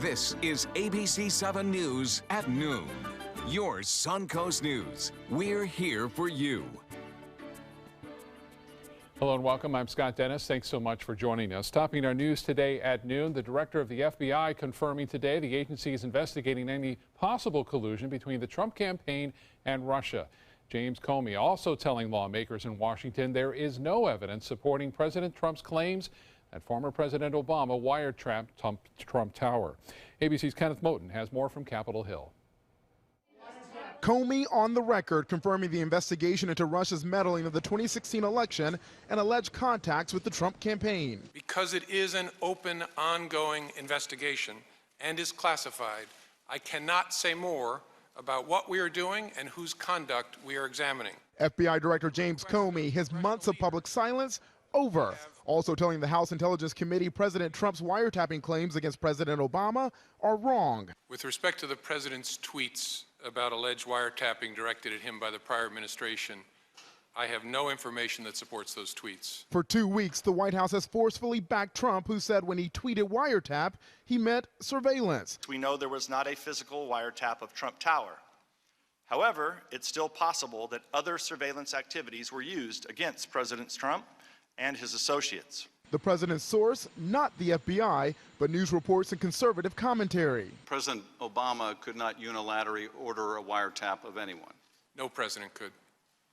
This is ABC 7 News at noon. Your Suncoast News. We're here for you. Hello and welcome. I'm Scott Dennis. Thanks so much for joining us. Topping our news today at noon, the director of the FBI confirming today the agency is investigating any possible collusion between the Trump campaign and Russia. James Comey also telling lawmakers in Washington there is no evidence supporting President Trump's claims that former President Obama wiretapped Trump Tower. ABC's Kenneth Moten has more from Capitol Hill. Comey on the record confirming the investigation into Russia's meddling of the 2016 election and alleged contacts with the Trump campaign. Because it is an open, ongoing investigation and is classified, I cannot say more about what we are doing and whose conduct we are examining. FBI Director James Comey, his months of public silence over. Also telling the House Intelligence Committee President Trump's wiretapping claims against President Obama are wrong. With respect to the president's tweets about alleged wiretapping directed at him by the prior administration, I have no information that supports those tweets. For 2 weeks, the White House has forcefully backed Trump, who said when he tweeted wiretap, he meant surveillance. We know there was not a physical wiretap of Trump Tower. However, it's still possible that other surveillance activities were used against President Trump and his associates. The president's source, not the FBI, but news reports and conservative commentary. President Obama could not unilaterally order a wiretap of anyone. No president could.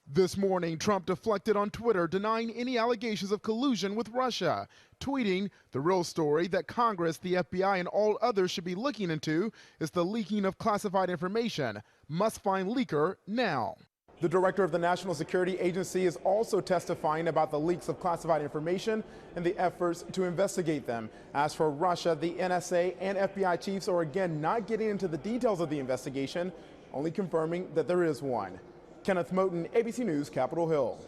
This morning, Trump deflected on Twitter, denying any allegations of collusion with Russia, tweeting, "The real story that Congress, the FBI, and all others should be looking into is the leaking of classified information. Must find leaker now." The director of the National Security Agency is also testifying about the leaks of classified information and the efforts to investigate them. As for Russia, the NSA and FBI chiefs are again not getting into the details of the investigation, only confirming that there is one. Kenneth Moten, ABC News, Capitol Hill.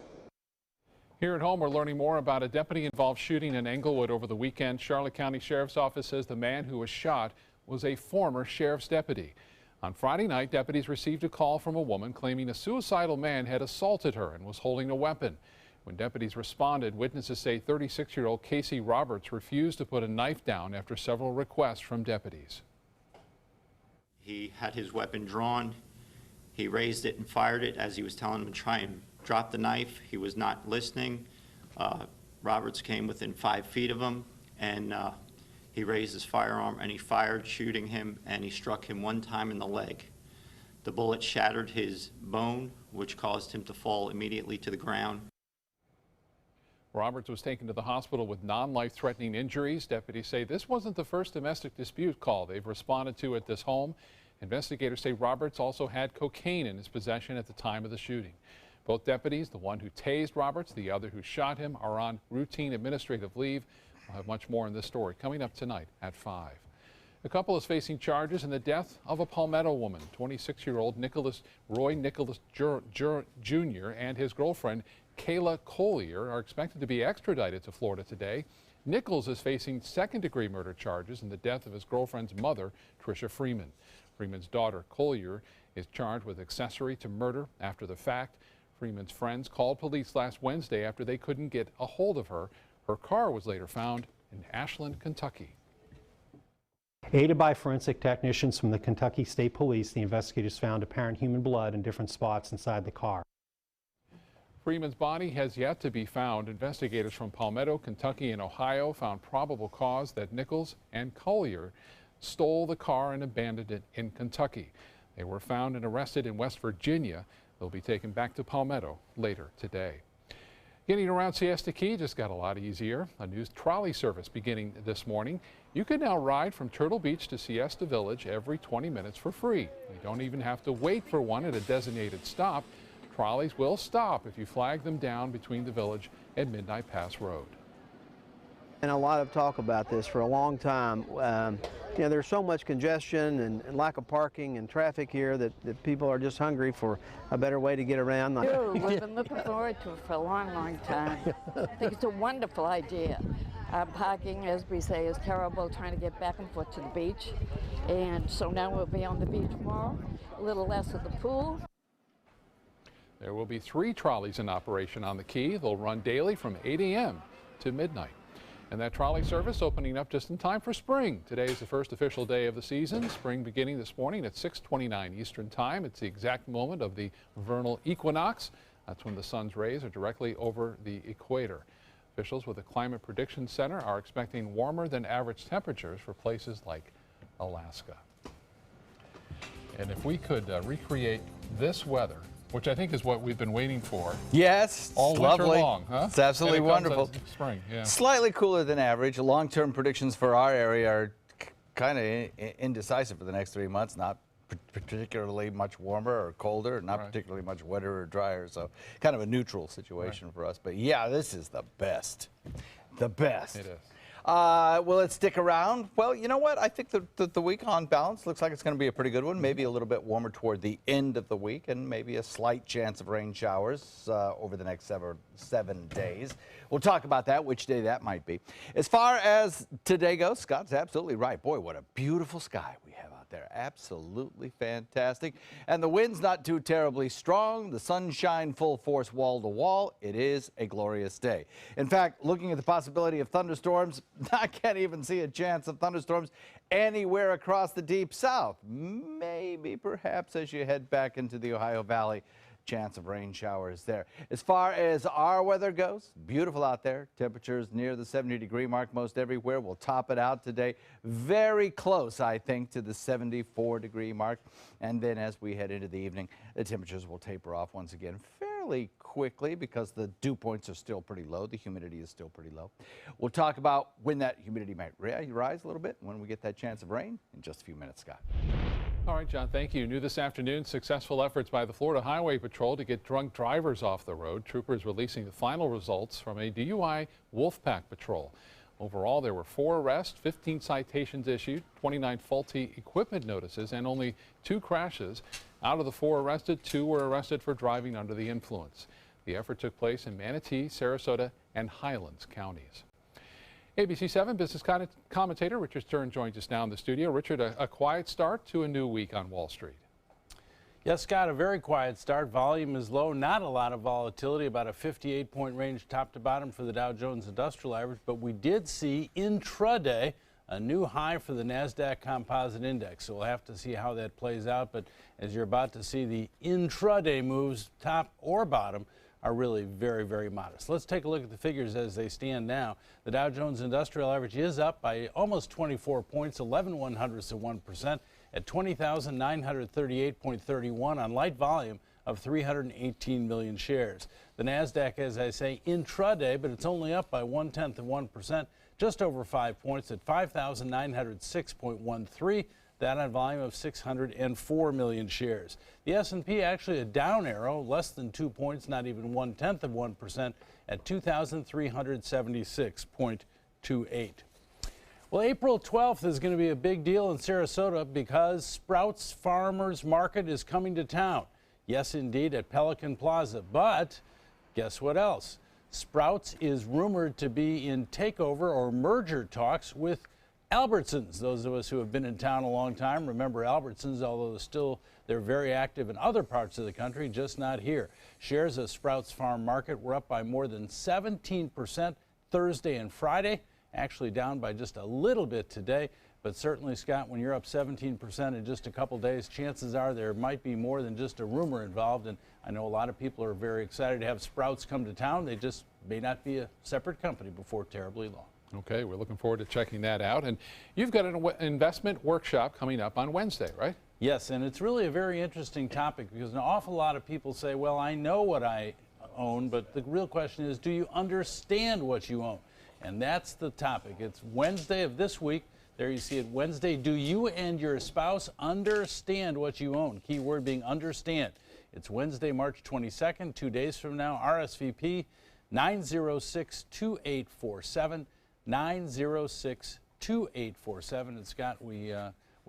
Here at home, we're learning more about a deputy-involved shooting in Englewood over the weekend. Charlotte County Sheriff's Office says the man who was shot was a former sheriff's deputy. On Friday night, deputies received a call from a woman claiming a suicidal man had assaulted her and was holding a weapon. When deputies responded, witnesses say 36-year-old Casey Roberts refused to put a knife down after several requests from deputies. He had his weapon drawn. He raised it and fired it as he was telling him to try and drop the knife. He was not listening. Roberts came within 5 feet of him, and he raised his firearm and he fired, shooting him, and he struck him 1 time in the leg. The bullet shattered his bone, which caused him to fall immediately to the ground. Roberts was taken to the hospital with non-life-threatening injuries. Deputies say this wasn't the first domestic dispute call they've responded to at this home. Investigators say Roberts also had cocaine in his possession at the time of the shooting. Both deputies, the one who tased Roberts, the other who shot him, are on routine administrative leave. We'll have much more in this story coming up tonight at 5. The couple is facing charges in the death of a Palmetto woman. 26-year-old Roy Nicholas Jr. and his girlfriend Kayla Collier are expected to be extradited to Florida today. Nichols is facing second-degree murder charges in the death of his girlfriend's mother, Tricia Freeman. Freeman's daughter, Collier, is charged with accessory to murder after the fact. Freeman's friends called police last Wednesday after they couldn't get a hold of her. Her car was later found in Ashland, Kentucky. Aided by forensic technicians from the Kentucky State Police, the investigators found apparent human blood in different spots inside the car. Freeman's body has yet to be found. Investigators from Palmetto, Kentucky, and Ohio found probable cause that Nichols and Collier stole the car and abandoned it in Kentucky. They were found and arrested in West Virginia. They'll be taken back to Palmetto later today. Getting around Siesta Key just got a lot easier. A new trolley service beginning this morning. You can now ride from Turtle Beach to Siesta Village every 20 minutes for free. You don't even have to wait for one at a designated stop. Trolleys will stop if you flag them down between the village and Midnight Pass Road. And a lot of talk about this for a long time. You know, there's so much congestion and lack of parking and traffic here that people are just hungry for a better way to get around. We've been looking forward to it for a long, long time. I think it's a wonderful idea. Parking, as we say, is terrible, trying to get back and forth to the beach. And so now we'll be on the beach tomorrow, a little less of the pool. There will be 3 trolleys in operation on the Key. They'll run daily from 8 a.m. to midnight. And that trolley service opening up just in time for spring. Today is the first official day of the season. Spring beginning this morning at 6:29 Eastern Time. It's the exact moment of the vernal equinox. That's when the sun's rays are directly over the equator. Officials with the Climate Prediction Center are expecting warmer than average temperatures for places like Alaska. And if we could recreate this weather, which I think is what we've been waiting for. Yes, all winter long, huh? It's absolutely wonderful. Spring, yeah. Slightly cooler than average. Long-term predictions for our area are kind of indecisive for the next 3 months. Not particularly much warmer or colder, not particularly much wetter or drier. So kind of a neutral situation for us. But yeah, this is the best. The best. It is. Will it stick around? Well, you know what? I think the week on balance looks like it's going to be a pretty good one. Maybe a little bit warmer toward the end of the week, and maybe a slight chance of rain showers over the next 7 days. We'll talk about that, which day that might be. As far as today goes, Scott's absolutely right. Boy, what a beautiful sky we have out there. Absolutely fantastic. And the wind's not too terribly strong. The sunshine full force wall to wall. It is a glorious day. In fact, looking at the possibility of thunderstorms, I can't even see a chance of thunderstorms anywhere across the deep south. Maybe, perhaps, as you head back into the Ohio Valley, chance of rain showers there. As far as our weather goes, beautiful out there. Temperatures near the 70-degree mark most everywhere. We'll top it out today. Very close, I think, to the 74-degree mark. And then as we head into the evening, the temperatures will taper off once again fairly quickly because the dew points are still pretty low. The humidity is still pretty low. We'll talk about when that humidity might rise a little bit when we get that chance of rain in just a few minutes, Scott. All right, John, thank you. New this afternoon, successful efforts by the Florida Highway Patrol to get drunk drivers off the road. Troopers releasing the final results from a DUI Wolfpack patrol. Overall, there were 4 arrests, 15 citations issued, 29 faulty equipment notices, and only 2 crashes. Out of the 4 arrested, 2 were arrested for driving under the influence. The effort took place in Manatee, Sarasota, and Highlands counties. ABC 7 business commentator Richard Stern joins us now in the studio. Richard, a quiet start to a new week on Wall Street. Yes, Scott, a very quiet start. Volume is low, not a lot of volatility, about a 58-point range top to bottom for the Dow Jones Industrial Average. But we did see intraday a new high for the NASDAQ Composite Index. So we'll have to see how that plays out. But as you're about to see, the intraday moves, top or bottom, are really very, very modest. Let's take a look at the figures as they stand now. The Dow Jones Industrial Average is up by almost 24 points, 0.11% at 20,938.31 on light volume of 318 million shares. The NASDAQ, as I say, intraday, but it's only up by 0.1%, just over 5 points at 5,906.13. That on volume of 604 million shares. The S&P actually a down arrow, less than 2 points, not even 0.1% at 2,376.28. Well, April 12th is going to be a big deal in Sarasota because Sprouts Farmers Market is coming to town. Yes, indeed, at Pelican Plaza. But guess what else? Sprouts is rumored to be in takeover or merger talks with Albertsons. Those of us who have been in town a long time remember Albertsons, although they're very active in other parts of the country, just not here. Shares of Sprouts Farm Market were up by more than 17% Thursday and Friday, actually down by just a little bit today. But certainly, Scott, when you're up 17% in just a couple days, chances are there might be more than just a rumor involved. And I know a lot of people are very excited to have Sprouts come to town. They just may not be a separate company before terribly long. Okay, we're looking forward to checking that out. And you've got an investment workshop coming up on Wednesday, right? Yes, and it's really a very interesting topic because an awful lot of people say, well, I know what I own, but the real question is, do you understand what you own? And that's the topic. It's Wednesday of this week. There you see it, Wednesday. Do you and your spouse understand what you own? Key word being understand. It's Wednesday, March 22nd, 2 days from now. RSVP 906-2847. 906-2847. And Scott, we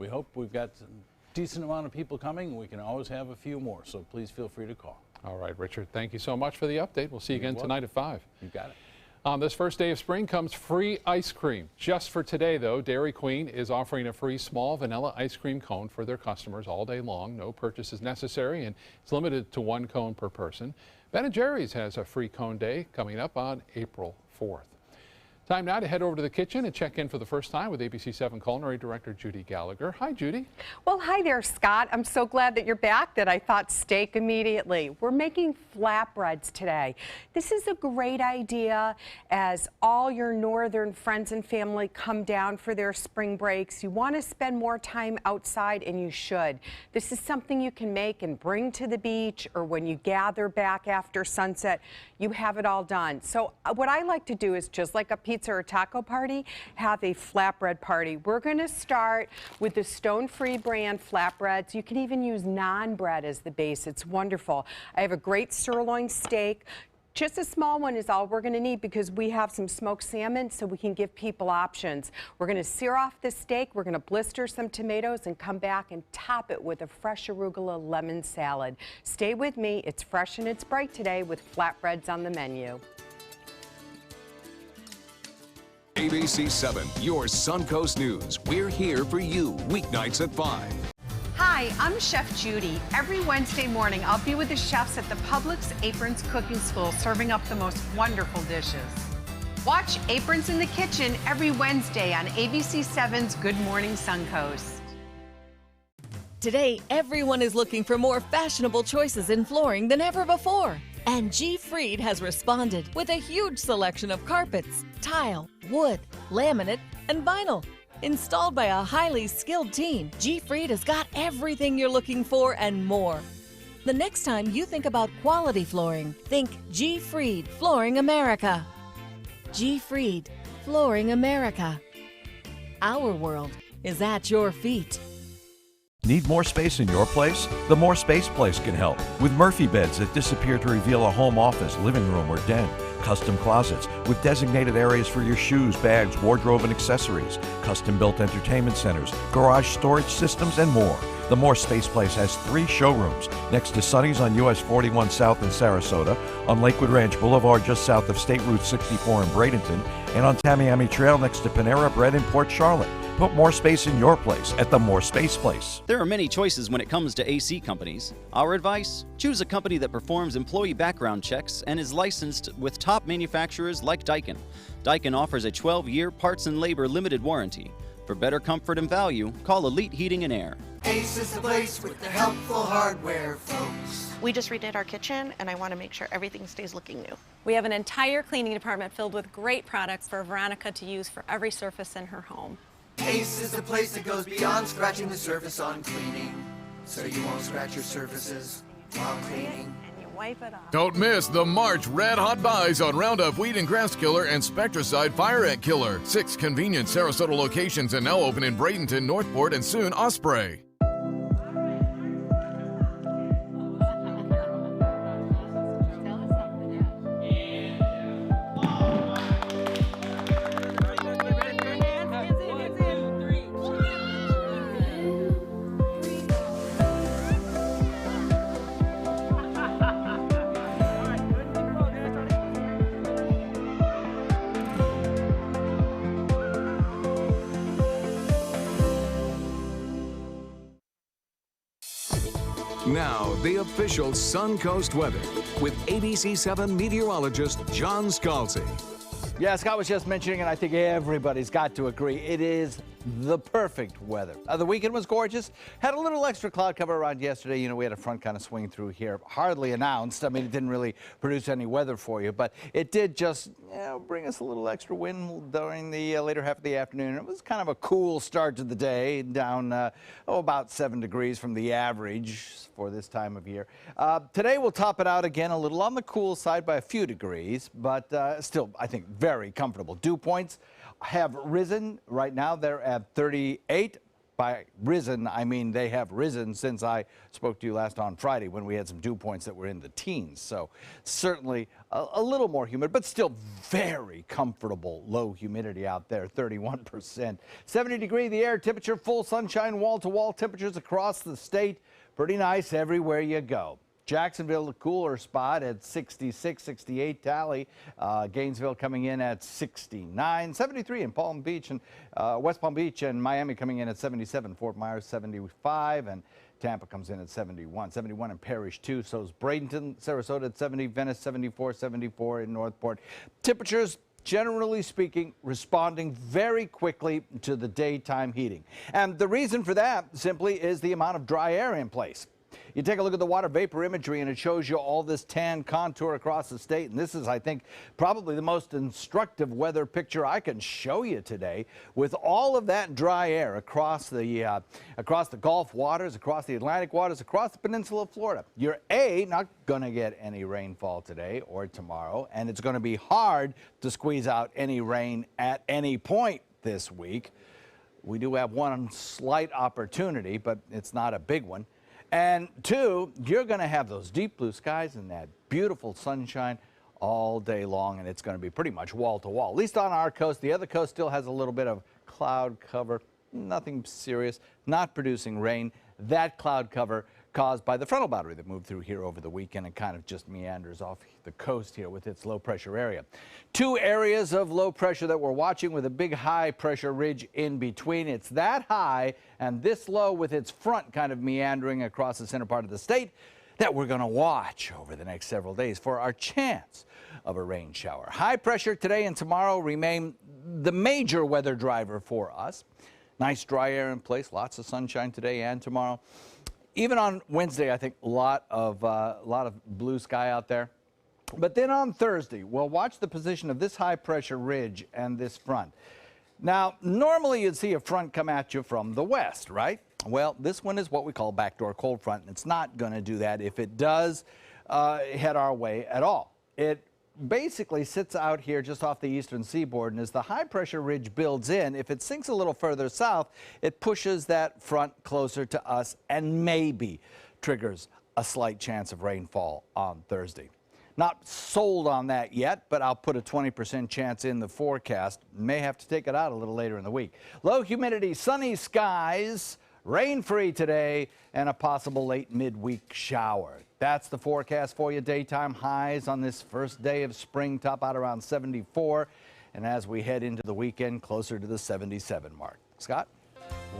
hope we've got a decent amount of people coming. We can always have a few more, so please feel free to call. All right, Richard, thank you so much for the update. We'll see you again tonight at 5. You got it. On this first day of spring comes free ice cream. Just for today, though, Dairy Queen is offering a free small vanilla ice cream cone for their customers all day long. No purchase is necessary, and it's limited to 1 cone per person. Ben & Jerry's has a free cone day coming up on April 4th. Time now to head over to the kitchen and check in for the first time with ABC7 Culinary Director Judy Gallagher. Hi, Judy. Well, hi there, Scott. I'm so glad that you're back that I thought steak immediately. We're making flatbreads today. This is a great idea as all your northern friends and family come down for their spring breaks. You want to spend more time outside, and you should. This is something you can make and bring to the beach, or when you gather back after sunset, you have it all done. So what I like to do is, just like a pizza or taco party, have a flatbread party. We're going to start with the Stone Free brand flatbreads. You can even use naan bread as the base. It's wonderful. I have a great sirloin steak. Just a small one is all we're going to need because we have some smoked salmon, so we can give people options. We're going to sear off the steak, we're going to blister some tomatoes, and come back and top it with a fresh arugula lemon salad. Stay with me. It's fresh and it's bright today with flatbreads on the menu. ABC7, your Suncoast News. We're here for you weeknights at 5. Hi, I'm Chef Judy. Every Wednesday morning, I'll be with the chefs at the Publix Aprons Cooking School serving up the most wonderful dishes. Watch Aprons in the Kitchen every Wednesday on ABC7's Good Morning Suncoast. Today, everyone is looking for more fashionable choices in flooring than ever before. And G. Fried has responded with a huge selection of carpets, tile, wood, laminate, and vinyl. Installed by a highly skilled team, G. Fried has got everything you're looking for and more. The next time you think about quality flooring, think G. Fried Flooring America. G. Fried Flooring America. Our world is at your feet. Need more space in your place? The More Space Place can help with Murphy beds that disappear to reveal a home office, living room, or den. Custom closets with designated areas for your shoes, bags, wardrobe, and accessories. Custom-built entertainment centers, garage storage systems, and more. The More Space Place has 3 showrooms next to Sonny's on US 41 South in Sarasota, on Lakewood Ranch Boulevard just south of State Route 64 in Bradenton, and on Tamiami Trail next to Panera Bread in Port Charlotte. Put more space in your place at the More Space Place. There are many choices when it comes to AC companies. Our advice? Choose a company that performs employee background checks and is licensed with top manufacturers like Daikin. Daikin offers a 12-year parts and labor limited warranty. For better comfort and value, call Elite Heating and Air. Ace is the place with the helpful hardware, folks. We just redid our kitchen, and I want to make sure everything stays looking new. We have an entire cleaning department filled with great products for Veronica to use for every surface in her home. Ace is the place that goes beyond scratching the surface on cleaning, so you won't scratch your surfaces while cleaning. Wipe it off. Don't miss the March Red Hot Buys on Roundup Weed and Grass Killer and Spectracide Fire Ant Killer. 6 convenient Sarasota locations and now open in Bradenton, Northport, and soon Osprey. Now, the official Suncoast weather with ABC7 meteorologist John Scalzi. Yeah, Scott was just mentioning, and I think everybody's got to agree, it is the perfect weather. The weekend was gorgeous. Had a little extra cloud cover around yesterday. You know, we had a front kind of swing through here. Hardly announced. I mean, it didn't really produce any weather for you, but it did just bring us a little extra wind during the later half of the afternoon. It was kind of a cool start to the day, down about 7 degrees from the average for this time of year. Today we'll top it out again a little on the cool side by a few degrees, but still, I think, very comfortable. Dew points have risen. Right now they're at 38. By risen, I mean they have risen since I spoke to you last on Friday when we had some dew points that were in the teens. So certainly a little more humid, but still very comfortable low humidity out there, 31%. 70 degree the air temperature, full sunshine, wall-to-wall temperatures across the state. Pretty nice everywhere you go. Jacksonville, the cooler spot at 66, 68 tally. Gainesville coming in at 69, 73 in Palm Beach and West Palm Beach, and Miami coming in at 77. Fort Myers 75, and Tampa comes in at 71. 71 in Parrish too. So is Bradenton, Sarasota at 70, Venice 74, 74 in Northport. Temperatures generally speaking, responding very quickly to the daytime heating. And the reason for that simply is the amount of dry air in place. You take a look at the water vapor imagery and it shows you all this tan contour across the state. And this is, I think, probably the most instructive weather picture I can show you today, with all of that dry air across the Gulf waters, across the Atlantic waters, across the peninsula of Florida. You're not going to get any rainfall today or tomorrow, and it's going to be hard to squeeze out any rain at any point this week. We do have one slight opportunity, but it's not a big one. And 2, you're going to have those deep blue skies and that beautiful sunshine all day long, and it's going to be pretty much wall to wall, at least on our coast. The other coast still has a little bit of cloud cover, nothing serious, not producing rain. That cloud cover caused by the frontal boundary that moved through here over the weekend and kind of just meanders off the coast here with its low pressure area. 2 areas of low pressure that we're watching with a big high pressure ridge in between. It's that high and this low with its front kind of meandering across the center part of the state that we're going to watch over the next several days for our chance of a rain shower. High pressure today and tomorrow remain the major weather driver for us. Nice dry air in place, lots of sunshine today and tomorrow. Even on Wednesday, I think a lot of blue sky out there. But then on Thursday, we'll watch the position of this high pressure ridge and this front. Now, normally you'd see a front come at you from the west, right? Well, this one is what we call backdoor cold front, and it's not going to do that if it does head our way at all. It basically sits out here just off the eastern seaboard, and as the high pressure ridge builds in, if it sinks a little further south, it pushes that front closer to us and maybe triggers a slight chance of rainfall on Thursday. Not sold on that yet, but I'll put a 20% chance in the forecast. May have to take it out a little later in the week. Low humidity, sunny skies, rain-free today, and a possible late midweek shower. That's the forecast for you. Daytime highs on this first day of spring top out around 74. And as we head into the weekend, closer to the 77 mark. Scott?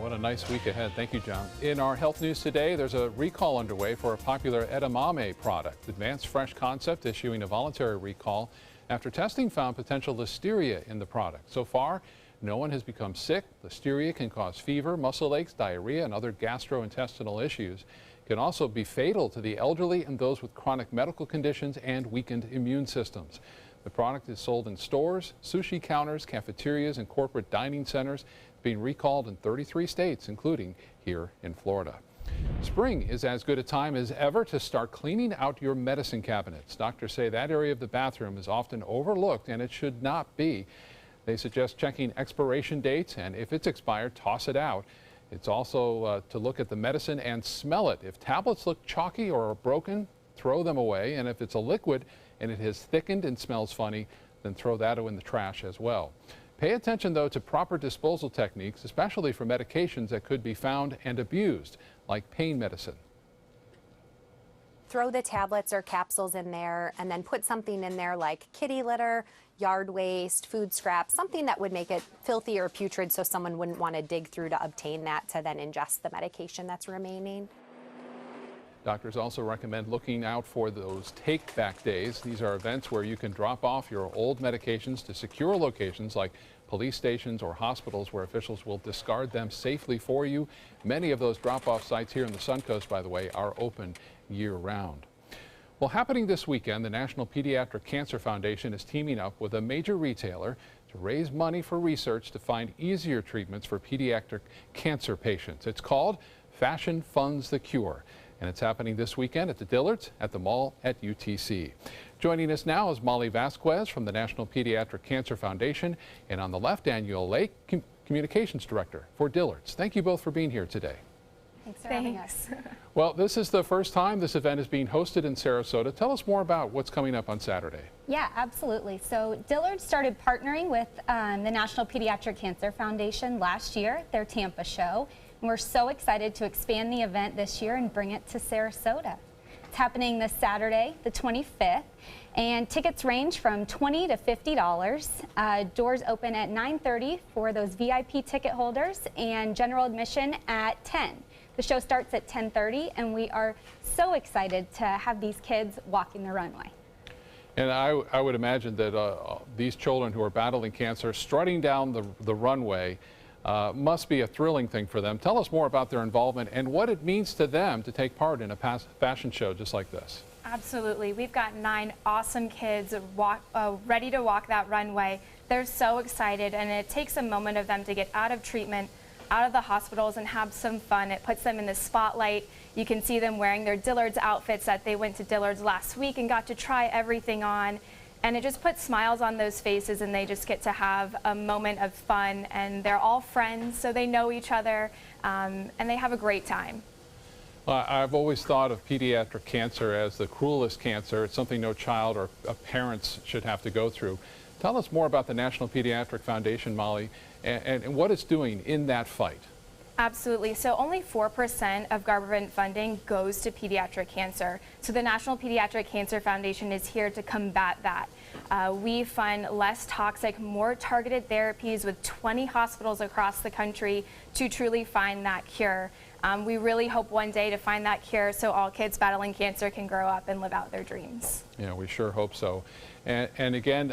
What a nice week ahead. Thank you, John. In our health news today, there's a recall underway for a popular edamame product. Advanced Fresh Concept issuing a voluntary recall after testing found potential listeria in the product. So far, no one has become sick. Listeria can cause fever, muscle aches, diarrhea, and other gastrointestinal issues. It can also be fatal to the elderly and those with chronic medical conditions and weakened immune systems. The product is sold in stores, sushi counters, cafeterias, and corporate dining centers, being recalled in 33 states, including here in Florida. Spring is as good a time as ever to start cleaning out your medicine cabinets. Doctors say that area of the bathroom is often overlooked, and it should not be. They suggest checking expiration dates, and if it's expired, toss it out. It's also to look at the medicine and smell it. If tablets look chalky or are broken, throw them away. And if it's a liquid and it has thickened and smells funny, then throw that in the trash as well. Pay attention, though, to proper disposal techniques, especially for medications that could be found and abused, like pain medicine. Throw the tablets or capsules in there and then put something in there like kitty litter, yard waste, food scraps, something that would make it filthy or putrid so someone wouldn't want to dig through to obtain that to then ingest the medication that's remaining. Doctors also recommend looking out for those take-back days. These are events where you can drop off your old medications to secure locations like police stations or hospitals where officials will discard them safely for you. Many of those drop-off sites here in the Suncoast, by the way, are open year-round. Well, happening this weekend, the National Pediatric Cancer Foundation is teaming up with a major retailer to raise money for research to find easier treatments for pediatric cancer patients. It's called Fashion Funds the Cure. And it's happening this weekend at the Dillards at the mall at UTC. Joining us now is Molly Vasquez from the National Pediatric Cancer Foundation, and on the left, Daniel Lake, Communications Director for Dillards. Thank you both for being here today. Thanks for having us. Well, this is the first time this event is being hosted in Sarasota. Tell us more about what's coming up on Saturday. Yeah, absolutely. So Dillards started partnering with the National Pediatric Cancer Foundation last year at their Tampa show. And we're so excited to expand the event this year and bring it to Sarasota. It's happening this Saturday, the 25th, and tickets range from $20 to $50. Doors open at 9:30 for those VIP ticket holders and general admission at 10. The show starts at 10:30, and we are so excited to have these kids walking the runway. And I would imagine that these children who are battling cancer, strutting down the runway, must be a thrilling thing for them. Tell us more about their involvement and what it means to them to take part in a fashion show just like this. Absolutely. We've got 9 awesome kids ready to walk that runway. They're so excited, and it takes a moment of them to get out of treatment, out of the hospitals, and have some fun. It puts them in the spotlight. You can see them wearing their Dillard's outfits that they went to Dillard's last week and got to try everything on. And it just puts smiles on those faces, and they just get to have a moment of fun. And they're all friends, so they know each other, and they have a great time. I've always thought of pediatric cancer as the cruelest cancer. It's something no child or parents should have to go through. Tell us more about the National Pediatric Foundation, Molly, and what it's doing in that fight. Absolutely. So only 4% of government funding goes to pediatric cancer. So the National Pediatric Cancer Foundation is here to combat that. We fund less toxic, more targeted therapies with 20 hospitals across the country to truly find that cure. We really hope one day to find that cure so all kids battling cancer can grow up and live out their dreams. Yeah, we sure hope so. And again,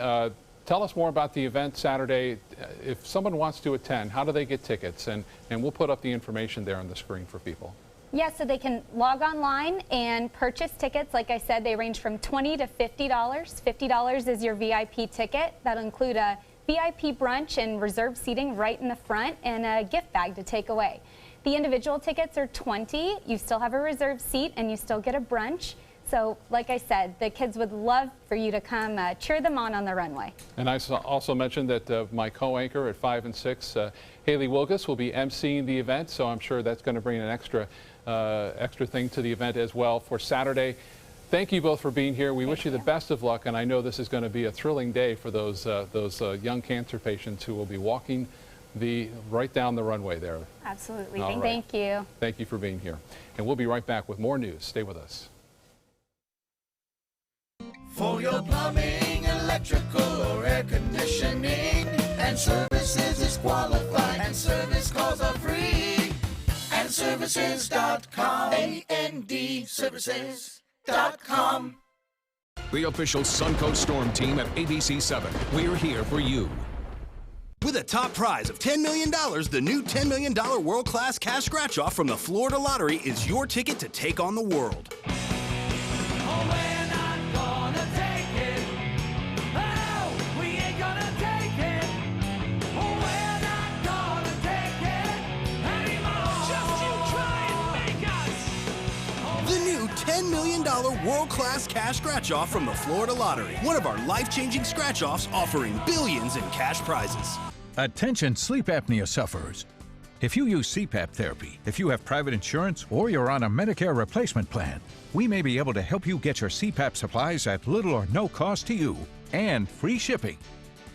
tell us more about the event Saturday. If someone wants to attend, how do they get tickets? And we'll put up the information there on the screen for people. Yeah, so they can log online and purchase tickets. Like I said, they range from $20 to $50. $50 is your VIP ticket. That'll include a VIP brunch and reserved seating right in the front and a gift bag to take away. The individual tickets are $20. You still have a reserved seat and you still get a brunch. So like I said, the kids would love for you to come cheer them on the runway. And I also mentioned that my co-anchor at 5 and 6, Haley Wilgus, will be emceeing the event. So I'm sure that's going to bring an extra thing to the event as well for Saturday. Thank you both for being here. We wish you the best of luck. And I know this is going to be a thrilling day for those young cancer patients who will be walking right down the runway there. Absolutely. All right. Thank you. Thank you for being here. And we'll be right back with more news. Stay with us. For your plumbing, electrical, or air conditioning, and services is qualified, and service calls are free. And services.com. AND services.com. The official Suncoast Storm team at ABC 7. We're here for you. With a top prize of $10 million, the new $10 million world-class cash scratch-off from the Florida Lottery is your ticket to take on the world. $10 million world-class cash scratch-off from the Florida Lottery. One of our life-changing scratch-offs offering billions in cash prizes. Attention sleep apnea sufferers. If you use CPAP therapy, if you have private insurance, or you're on a Medicare replacement plan, we may be able to help you get your CPAP supplies at little or no cost to you and free shipping.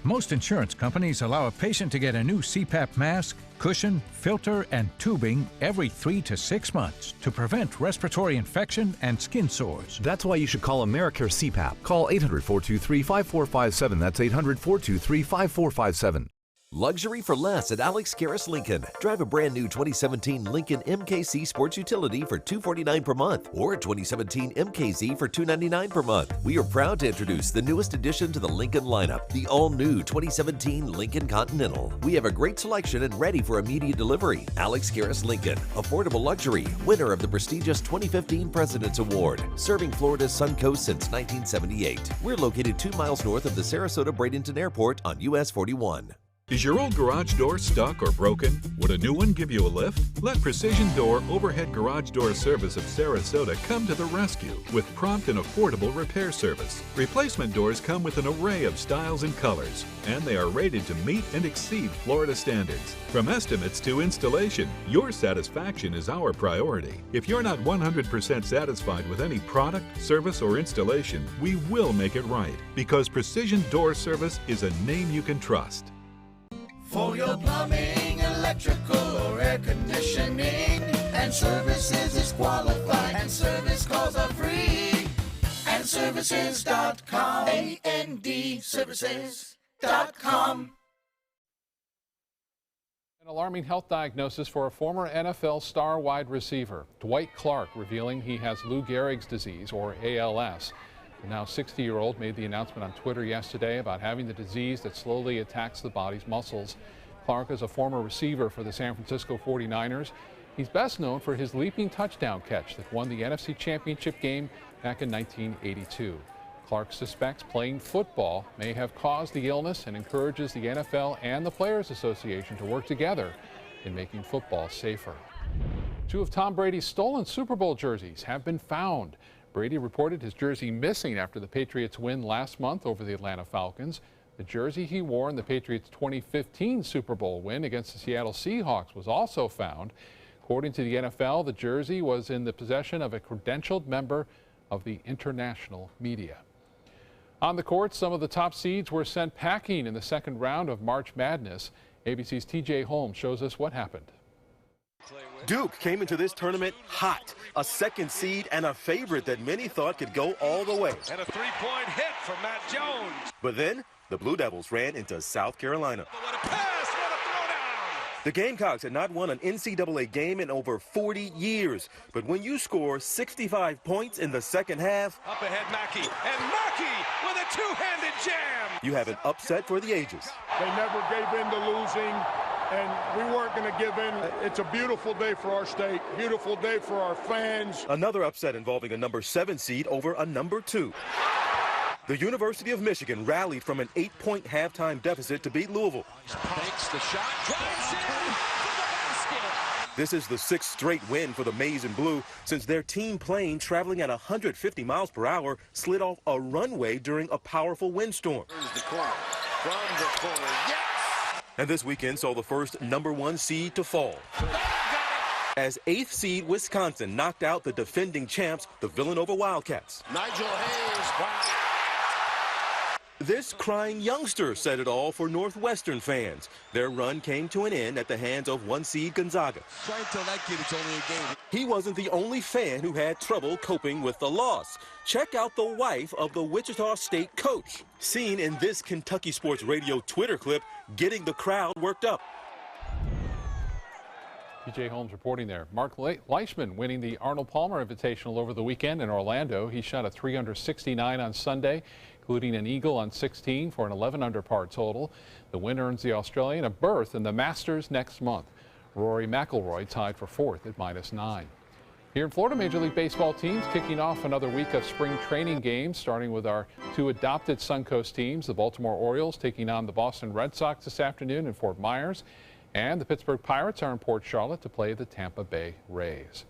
Most insurance companies allow a patient to get a new CPAP mask, cushion, filter, and tubing every 3 to 6 months to prevent respiratory infection and skin sores. That's why you should call Americare CPAP. Call 800-423-5457. That's 800-423-5457. Luxury for less at Alex Karras Lincoln. Drive a brand new 2017 Lincoln MKZ Sports Utility for $249 per month or a 2017 MKZ for $299 per month. We are proud to introduce the newest addition to the Lincoln lineup, the all-new 2017 Lincoln Continental. We have a great selection and ready for immediate delivery. Alex Karras Lincoln, affordable luxury, winner of the prestigious 2015 President's Award, serving Florida's Suncoast since 1978. We're located 2 miles north of the Sarasota-Bradenton Airport on US 41. Is your old garage door stuck or broken? Would a new one give you a lift? Let Precision Door Overhead Garage Door Service of Sarasota come to the rescue with prompt and affordable repair service. Replacement doors come with an array of styles and colors, and they are rated to meet and exceed Florida standards. From estimates to installation, your satisfaction is our priority. If you're not 100% satisfied with any product, service, or installation, we will make it right, because Precision Door Service is a name you can trust. For your plumbing, electrical, or air conditioning, and services is qualified, and service calls are free. And services.com. AND services.com. An alarming health diagnosis for a former NFL star wide receiver, Dwight Clark, revealing he has Lou Gehrig's disease, or ALS. The now 60-year-old made the announcement on Twitter yesterday about having the disease that slowly attacks the body's muscles. Clark is a former receiver for the San Francisco 49ers. He's best known for his leaping touchdown catch that won the NFC Championship game back in 1982. Clark suspects playing football may have caused the illness and encourages the NFL and the Players Association to work together in making football safer. Two of Tom Brady's stolen Super Bowl jerseys have been found. Brady reported his jersey missing after the Patriots' win last month over the Atlanta Falcons. The jersey he wore in the Patriots' 2015 Super Bowl win against the Seattle Seahawks was also found. According to the NFL, the jersey was in the possession of a credentialed member of the international media. On the court, some of the top seeds were sent packing in the second round of March Madness. ABC's TJ Holmes shows us what happened. Duke came into this tournament hot, a second seed and a favorite that many thought could go all the way. And a three-point hit from Matt Jones. But then the Blue Devils ran into South Carolina. What a pass, what a throwdown. The Gamecocks had not won an NCAA game in over 40 years. But when you score 65 points in the second half, up ahead Mackey, and Mackey with a two-handed jam. You have an upset for the ages. They never gave in to losing, and we weren't going to give in. It's a beautiful day for our state, beautiful day for our fans. Another upset involving a number 7 seed over a number 2. The University of Michigan rallied from an 8-point halftime deficit to beat Louisville. Takes the shot, drives in to the basket. This is the 6th straight win for the Maize and Blue since their team plane traveling at 150 miles per hour slid off a runway during a powerful windstorm. Here's the corner. From the corner, yes! And this weekend saw the first number 1 seed to fall, as 8th seed Wisconsin knocked out the defending champs, the Villanova Wildcats. Nigel Hayes, wow. This crying youngster said it all for Northwestern fans. Their run came to an end at the hands of 1 seed Gonzaga. Try and tell that kid it's only a game. He wasn't the only fan who had trouble coping with the loss. Check out the wife of the Wichita State coach, seen in this Kentucky Sports Radio Twitter clip, getting the crowd worked up. TJ Holmes reporting there. Mark Leishman winning the Arnold Palmer Invitational over the weekend in Orlando. He shot a 3 under 69 on Sunday, including an eagle on 16 for an 11 under par total. The winner earns the Australian a berth in the Masters next month. Rory McIlroy tied for 4th at -9. Here in Florida, Major League Baseball teams kicking off another week of spring training games, starting with our 2 adopted Suncoast teams. The Baltimore Orioles taking on the Boston Red Sox this afternoon in Fort Myers. And the Pittsburgh Pirates are in Port Charlotte to play the Tampa Bay Rays.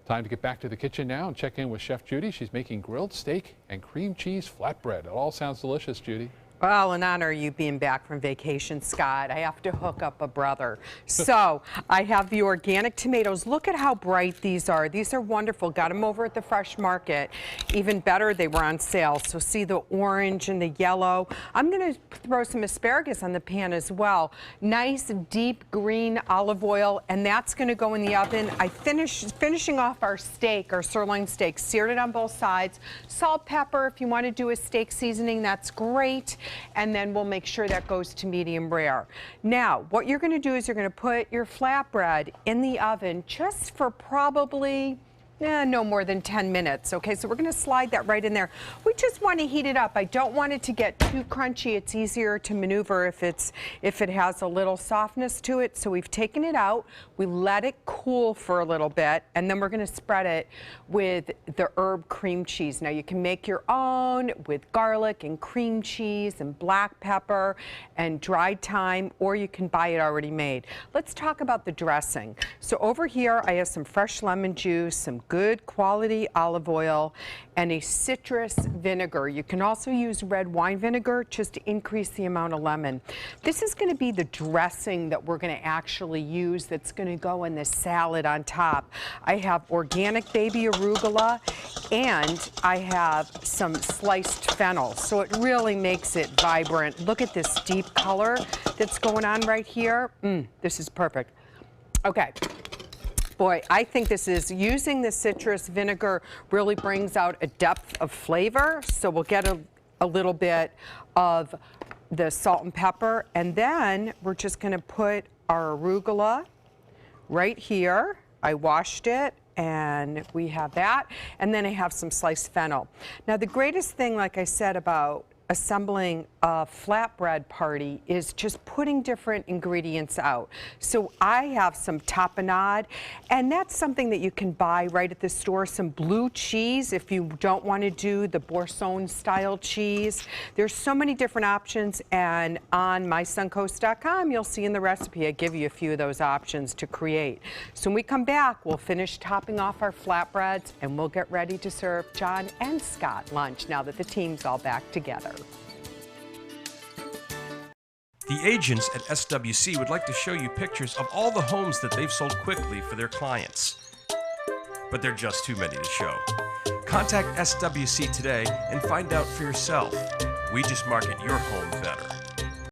Time to get back to the kitchen now and check in with Chef Judy. She's making grilled steak and cream cheese flatbread. It all sounds delicious, Judy. Well, in honor of you being back from vacation, Scott, I have to hook up a brother. So I have the organic tomatoes. Look at how bright these are. These are wonderful. Got them over at the Fresh Market. Even better, they were on sale. So see the orange and the yellow. I'm going to throw some asparagus on the pan as well. Nice deep green olive oil, and that's going to go in the oven. I finishing off our steak, our sirloin steak, seared it on both sides. Salt, pepper, if you want to do a steak seasoning, that's great. And then we'll make sure that goes to medium rare. Now, what you're going to do is you're going to put your flatbread in the oven just for probably no more than 10 minutes. Okay, so we're going to slide that right in there. We just want to heat it up. I don't want it to get too crunchy. It's easier to maneuver if it has a little softness to it. So we've taken it out. We let it cool for a little bit, and then we're going to spread it with the herb cream cheese. Now you can make your own with garlic and cream cheese and black pepper and dried thyme, or you can buy it already made. Let's talk about the dressing. So over here I have some fresh lemon juice, some good quality olive oil, and a citrus vinegar. You can also use red wine vinegar just to increase the amount of lemon. This is going to be the dressing that we're going to actually use that's going to go in the salad on top. I have organic baby arugula, and I have some sliced fennel, so it really makes it vibrant. Look at this deep color that's going on right here. This is perfect. Okay. Boy, I think this is using the citrus vinegar really brings out a depth of flavor. So we'll get a little bit of the salt and pepper, and then we're just going to put our arugula right here. I washed it and we have that. And then I have some sliced fennel. Now, the greatest thing, like I said, about assembling a flatbread party is just putting different ingredients out. So I have some tapenade, and that's something that you can buy right at the store. Some blue cheese if you don't want to do the Boursin style cheese. There's so many different options, and on mysuncoast.com you'll see in the recipe I give you a few of those options to create. So when we come back, we'll finish topping off our flatbreads and we'll get ready to serve John and Scott lunch now that the team's all back together. The agents at SWC would like to show you pictures of all the homes that they've sold quickly for their clients. But they're just too many to show. Contact SWC today and find out for yourself. We just market your home better.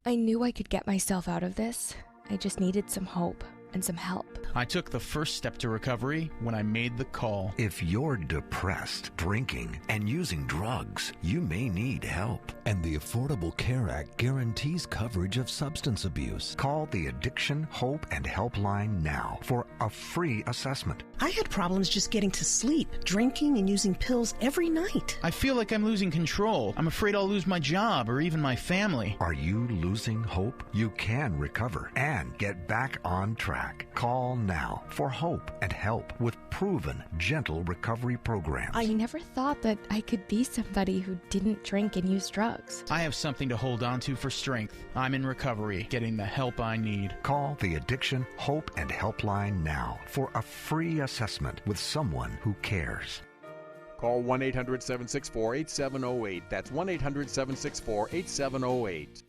I knew I could get myself out of this. I just needed some hope and some help. I took the first step to recovery when I made the call. If you're depressed, drinking, and using drugs, you may need help. And the Affordable Care Act guarantees coverage of substance abuse. Call the Addiction, Hope, and Helpline now for a free assessment. I had problems just getting to sleep, drinking and using pills every night. I feel like I'm losing control. I'm afraid I'll lose my job or even my family. Are you losing hope? You can recover and get back on track. Call now for hope and help with proven, gentle recovery programs. I never thought that I could be somebody who didn't drink and use drugs. I have something to hold on to for strength. I'm in recovery, getting the help I need. Call the Addiction, Hope, and Helpline now for a free assessment with someone who cares. Call 1-800-764-8708. That's 1-800-764-8708.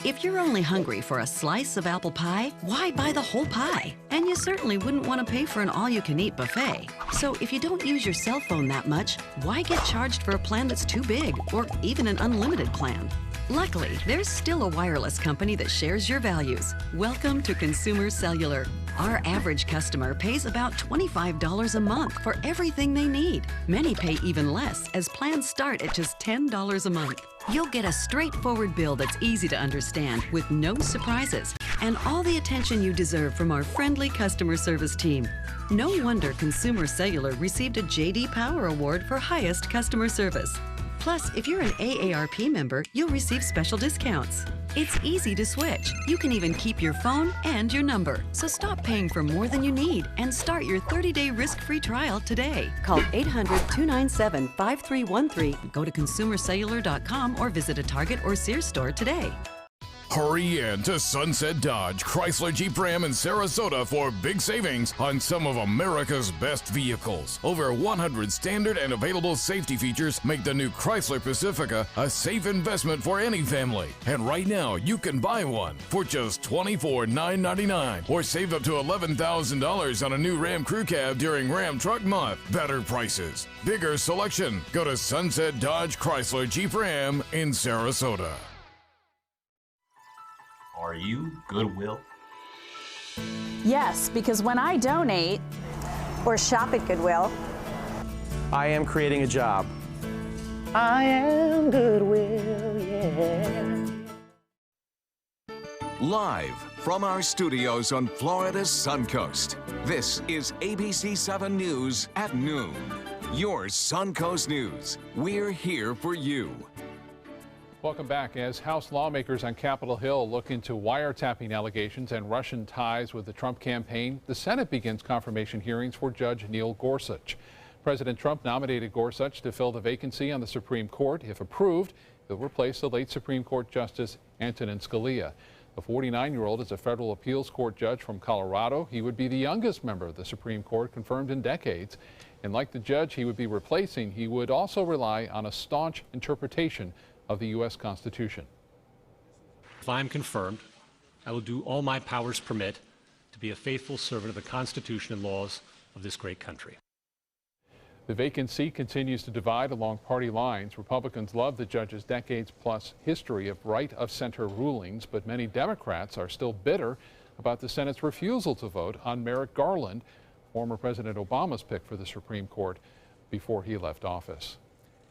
If you're only hungry for a slice of apple pie, why buy the whole pie? And you certainly wouldn't want to pay for an all-you-can-eat buffet. So if you don't use your cell phone that much, why get charged for a plan that's too big or even an unlimited plan? Luckily, there's still a wireless company that shares your values. Welcome to Consumer Cellular. Our average customer pays about $25 a month for everything they need. Many pay even less, as plans start at just $10 a month. You'll get a straightforward bill that's easy to understand with no surprises and all the attention you deserve from our friendly customer service team. No wonder Consumer Cellular received a J.D. Power Award for highest customer service. Plus, if you're an AARP member, you'll receive special discounts. It's easy to switch. You can even keep your phone and your number. So stop paying for more than you need and start your 30-day risk-free trial today. Call 800-297-5313. Go to consumercellular.com or visit a Target or Sears store today. Hurry in to Sunset Dodge, Chrysler Jeep Ram in Sarasota for big savings on some of America's best vehicles. Over 100 standard and available safety features make the new Chrysler Pacifica a safe investment for any family. And right now, you can buy one for just $24,999 or save up to $11,000 on a new Ram Crew Cab during Ram Truck Month. Better prices, bigger selection. Go to Sunset Dodge Chrysler Jeep Ram in Sarasota. Are you Goodwill? Yes, because when I donate or shop at Goodwill, I am creating a job. I am Goodwill, yeah. Live from our studios on Florida's Suncoast, this is ABC 7 News at noon. Your Suncoast News. We're here for you. Welcome back. As House lawmakers on Capitol Hill look into wiretapping allegations and Russian ties with the Trump campaign, the Senate begins confirmation hearings for Judge Neil Gorsuch. President Trump nominated Gorsuch to fill the vacancy on the Supreme Court. If approved, he'll replace the late Supreme Court Justice Antonin Scalia. The 49-year-old is a federal appeals court judge from Colorado. He would be the youngest member of the Supreme Court confirmed in decades. And like the judge he would be replacing, he would also rely on a staunch interpretation of the U.S. Constitution. If I'm confirmed, I will do all my powers permit to be a faithful servant of the Constitution and laws of this great country. The vacant seat continues to divide along party lines. Republicans love the judge's decades-plus history of right-of-center rulings, but many Democrats are still bitter about the Senate's refusal to vote on Merrick Garland, former President Obama's pick for the Supreme Court before he left office.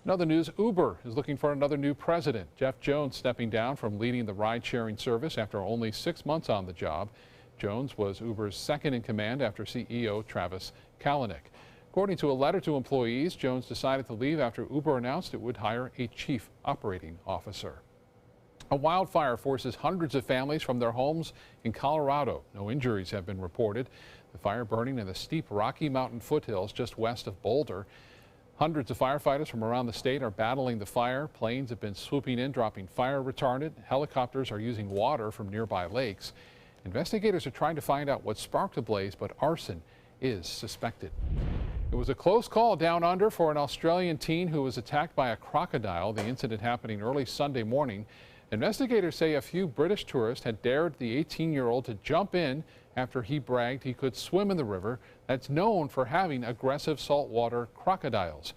In other news, Uber is looking for another new president. Jeff Jones stepping down from leading the ride-sharing service after only 6 months on the job. Jones was Uber's second in command after CEO Travis Kalanick. According to a letter to employees, Jones decided to leave after Uber announced it would hire a chief operating officer. A wildfire forces hundreds of families from their homes in Colorado. No injuries have been reported. The fire burning in the steep Rocky Mountain foothills just west of Boulder. Hundreds of firefighters from around the state are battling the fire. Planes have been swooping in, dropping fire retardant. Helicopters are using water from nearby lakes. Investigators are trying to find out what sparked the blaze, but arson is suspected. It was a close call down under for an Australian teen who was attacked by a crocodile. The incident happening early Sunday morning. Investigators say a few British tourists had dared the 18-year-old to jump in after he bragged he could swim in the river that's known for having aggressive saltwater crocodiles.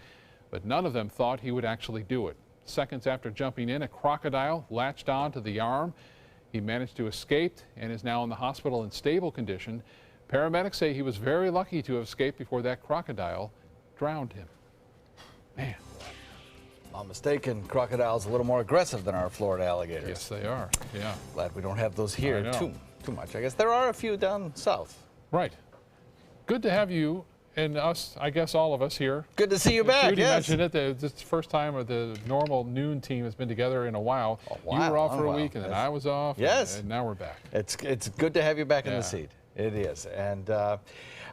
But none of them thought he would actually do it. Seconds after jumping in, a crocodile latched on to the arm. He managed to escape and is now in the hospital in stable condition. Paramedics say he was very lucky to have escaped before that crocodile drowned him. Man. If I'm not mistaken, crocodiles a little more aggressive than our Florida alligators. Yes, they are. Yeah. Glad we don't have those here too much. I guess there are a few down south. Right. Good to have you and us, I guess all of us here. Good to see you back. Judy yes. mentioned it. This is the first time the normal noon team has been together in a while. You were off for a week, and then I was off. Yes. And now we're back. It's good to have you back in the seat. It is, and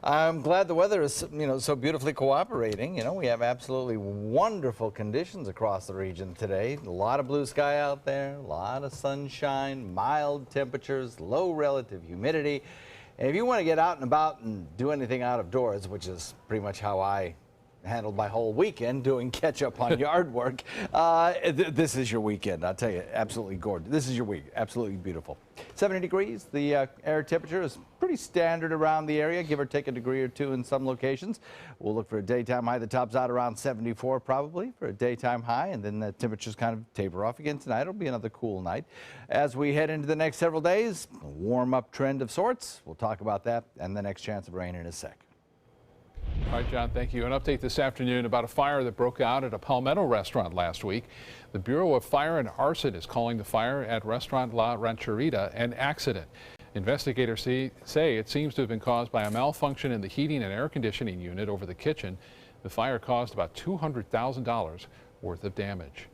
I'm glad the weather is so beautifully cooperating. We have absolutely wonderful conditions across the region today. A lot of blue sky out there, a lot of sunshine, mild temperatures, low relative humidity. And if you want to get out and about and do anything out of doors, which is pretty much how I handled my whole weekend doing catch up on yard work, this is your weekend. I'll tell you, absolutely gorgeous. This is your week, absolutely beautiful. 70 degrees. The air temperature is pretty standard around the area, give or take a degree or two in some locations. We'll look for a daytime high that tops out around 74 probably for a daytime high, and then the temperatures kind of taper off again tonight. It'll be another cool night. As we head into the next several days, a warm-up trend of sorts. We'll talk about that and the next chance of rain in a sec. All right, John, thank you. An update this afternoon about a fire that broke out at a Palmetto restaurant last week. The Bureau of Fire and Arson is calling the fire at Restaurant La Rancherita an accident. Investigators say it seems to have been caused by a malfunction in the heating and air conditioning unit over the kitchen. The fire caused about $200,000 worth of damage.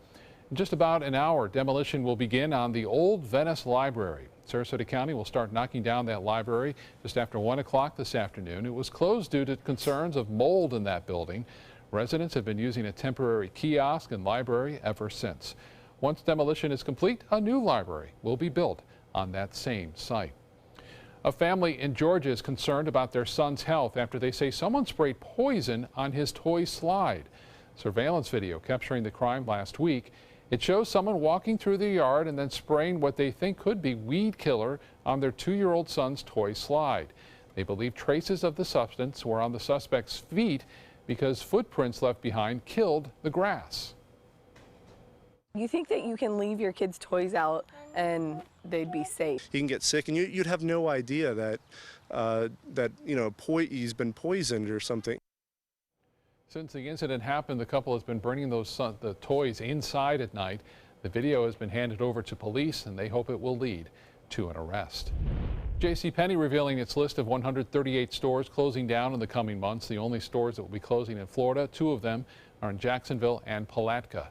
In just about an hour, demolition will begin on the Old Venice Library. Sarasota County will start knocking down that library just after 1 o'clock this afternoon. It was closed due to concerns of mold in that building. Residents have been using a temporary kiosk and library ever since. Once demolition is complete, a new library will be built on that same site. A family in Georgia is concerned about their son's health after they say someone sprayed poison on his toy slide. Surveillance video capturing the crime last week. It shows someone walking through the yard and then spraying what they think could be weed killer on their 2-year-old son's toy slide. They believe traces of the substance were on the suspect's feet because footprints left behind killed the grass. You think that you can leave your kids' toys out and they'd be safe? He can get sick, and you'd have no idea that he's been poisoned or something. Since the incident happened, the couple has been bringing the toys inside at night. The video has been handed over to police, and they hope it will lead to an arrest. JCPenney revealing its list of 138 stores closing down in the coming months. The only stores that will be closing in Florida, 2 of them are in Jacksonville and Palatka.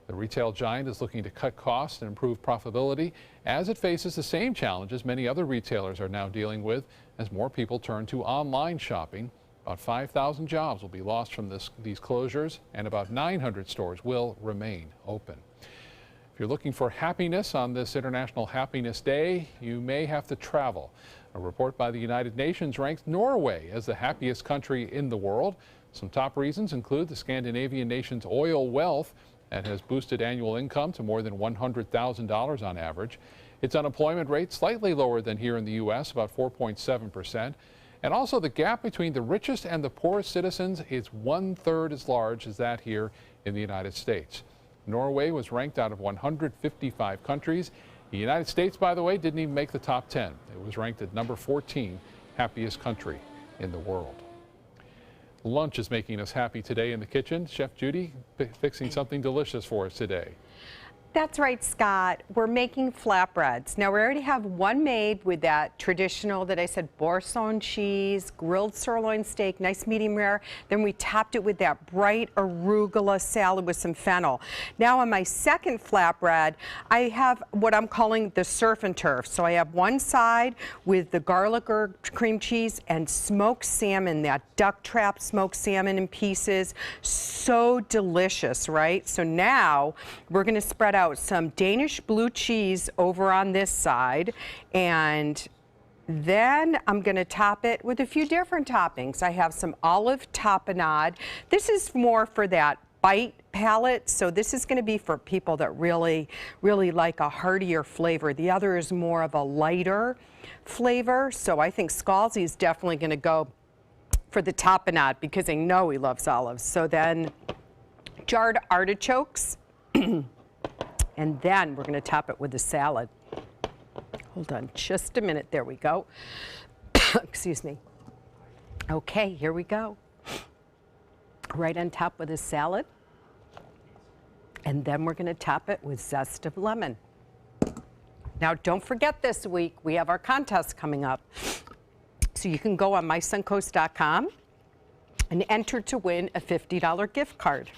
The retail giant is looking to cut costs and improve profitability as it faces the same challenges many other retailers are now dealing with as more people turn to online shopping. About 5,000 jobs will be lost from these closures, and about 900 stores will remain open. If you're looking for happiness on this International Happiness Day, you may have to travel. A report by the United Nations ranks Norway as the happiest country in the world. Some top reasons include the Scandinavian nation's oil wealth that has boosted annual income to more than $100,000 on average. Its unemployment rate slightly lower than here in the U.S., about 4.7%. And also the gap between the richest and the poorest citizens is 1/3 as large as that here in the United States. Norway was ranked out of 155 countries. The United States, by the way, didn't even make the top 10. It was ranked at number 14, happiest country in the world. Lunch is making us happy today in the kitchen. Chef Judy fixing something delicious for us today. That's right, Scott. We're making flatbreads. Now, we already have one made with that traditional that I said, Boursin cheese, grilled sirloin steak, nice medium rare. Then we topped it with that bright arugula salad with some fennel. Now, on my second flatbread, I have what I'm calling the surf and turf. So I have one side with the garlic or cream cheese and smoked salmon, that duck trap smoked salmon in pieces. So delicious, right? So now we're going to spread out some Danish blue cheese over on this side, and then I'm going to top it with a few different toppings. I have some olive tapenade. This is more for that bite palate, so this is going to be for people that really like a heartier flavor. The other is more of a lighter flavor, so I think Scalzi is definitely going to go for the tapenade because I know he loves olives. So then jarred artichokes. And then we're going to top it with the salad. Hold on just a minute. There we go. Excuse me. Okay, here we go. Right on top with the salad. And then we're going to top it with zest of lemon. Now, don't forget this week, we have our contest coming up. So you can go on mysuncoast.com and enter to win a $50 gift card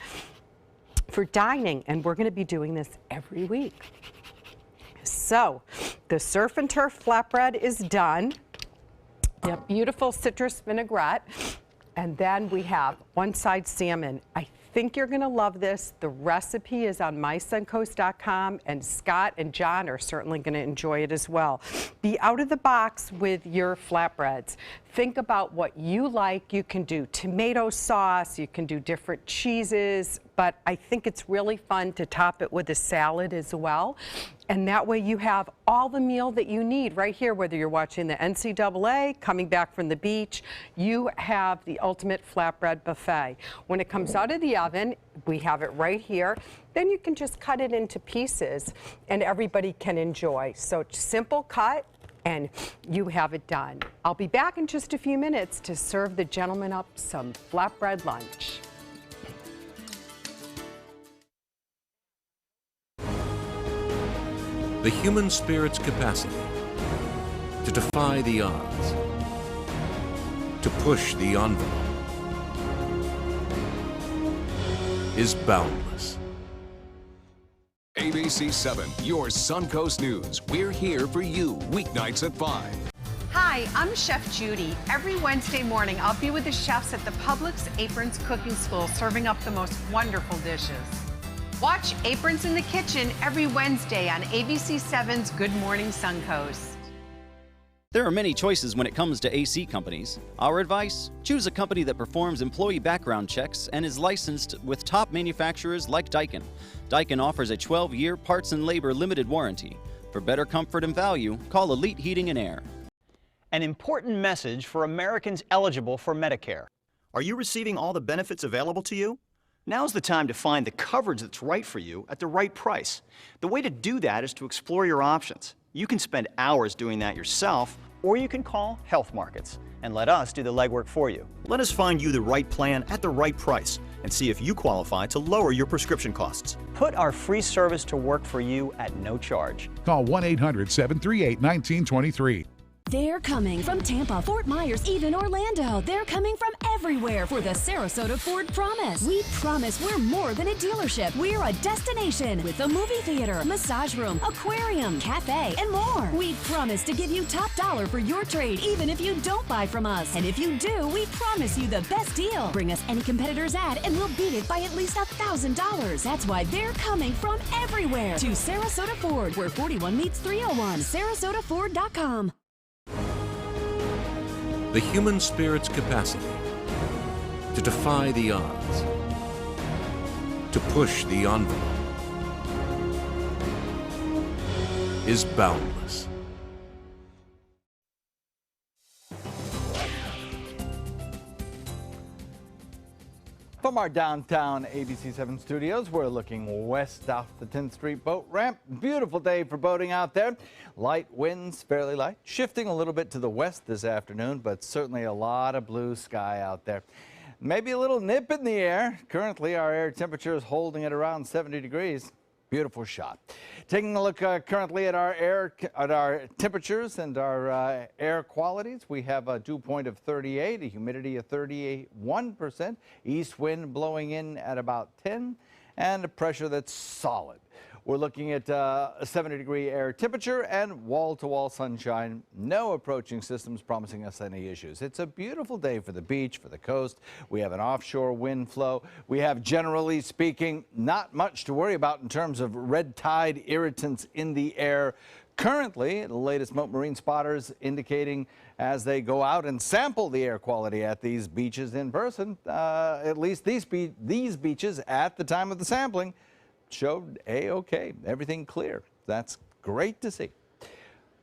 for dining, and we're going to be doing this every week. So the surf and turf flatbread is done. A beautiful citrus vinaigrette, and then we have one side salmon. I think you're going to love this. The recipe is on mysuncoast.com, and Scott and John are certainly going to enjoy it as well. Be out of the box with your flatbreads. Think about what you like. You can do tomato sauce, you can do different cheeses, but I think it's really fun to top it with a salad as well. And that way you have all the meal that you need right here, whether you're watching the NCAA, coming back from the beach, you have the ultimate flatbread buffet. When it comes out of the oven, we have it right here. Then you can just cut it into pieces and everybody can enjoy. So simple cut, and you have it done. I'll be back in just a few minutes to serve the gentlemen up some flatbread lunch. The human spirit's capacity to defy the odds, to push the envelope, is boundless. ABC 7, your Suncoast News. We're here for you weeknights at 5. Hi, I'm Chef Judy. Every Wednesday morning, I'll be with the chefs at the Publix Aprons Cooking School serving up the most wonderful dishes. Watch Aprons in the Kitchen every Wednesday on ABC 7's Good Morning Suncoast. There are many choices when it comes to AC companies. Our advice? Choose a company that performs employee background checks and is licensed with top manufacturers like Daikin. Daikin offers a 12-year parts and labor limited warranty. For better comfort and value, call Elite Heating and Air. An important message for Americans eligible for Medicare. Are you receiving all the benefits available to you? Now's the time to find the coverage that's right for you at the right price. The way to do that is to explore your options. You can spend hours doing that yourself, or you can call Health Markets and let us do the legwork for you. Let us find you the right plan at the right price and see if you qualify to lower your prescription costs. Put our free service to work for you at no charge. Call 1-800-738-1923. They're coming from Tampa, Fort Myers, even Orlando. They're coming from everywhere for the Sarasota Ford Promise. We promise we're more than a dealership. We're a destination with a movie theater, massage room, aquarium, cafe, and more. We promise to give you top dollar for your trade, even if you don't buy from us. And if you do, we promise you the best deal. Bring us any competitor's ad and we'll beat it by at least $1,000. That's why they're coming from everywhere to Sarasota Ford, where 41 meets 301. SarasotaFord.com. The human spirit's capacity to defy the odds, to push the envelope, is boundless. From our downtown ABC 7 studios, we're looking west off the 10th Street boat ramp. Beautiful day for boating out there. Light winds, fairly light, shifting a little bit to the west this afternoon, but certainly a lot of blue sky out there. Maybe a little nip in the air. Currently, our air temperature is holding at around 70 degrees. Beautiful shot. Taking a look currently at our temperatures and our air qualities. We have a dew point of 38, a humidity of 31%, east wind blowing in at about 10, and a pressure that's solid. We're looking at a 70-degree air temperature and wall-to-wall sunshine. No approaching systems promising us any issues. It's a beautiful day for the beach, for the coast. We have an offshore wind flow. We have, generally speaking, not much to worry about in terms of red tide irritants in the air. Currently, the latest Mote Marine spotters indicating as they go out and sample the air quality at these beaches in person, at least these beaches at the time of the sampling, showed A-OK, everything clear. That's great to see.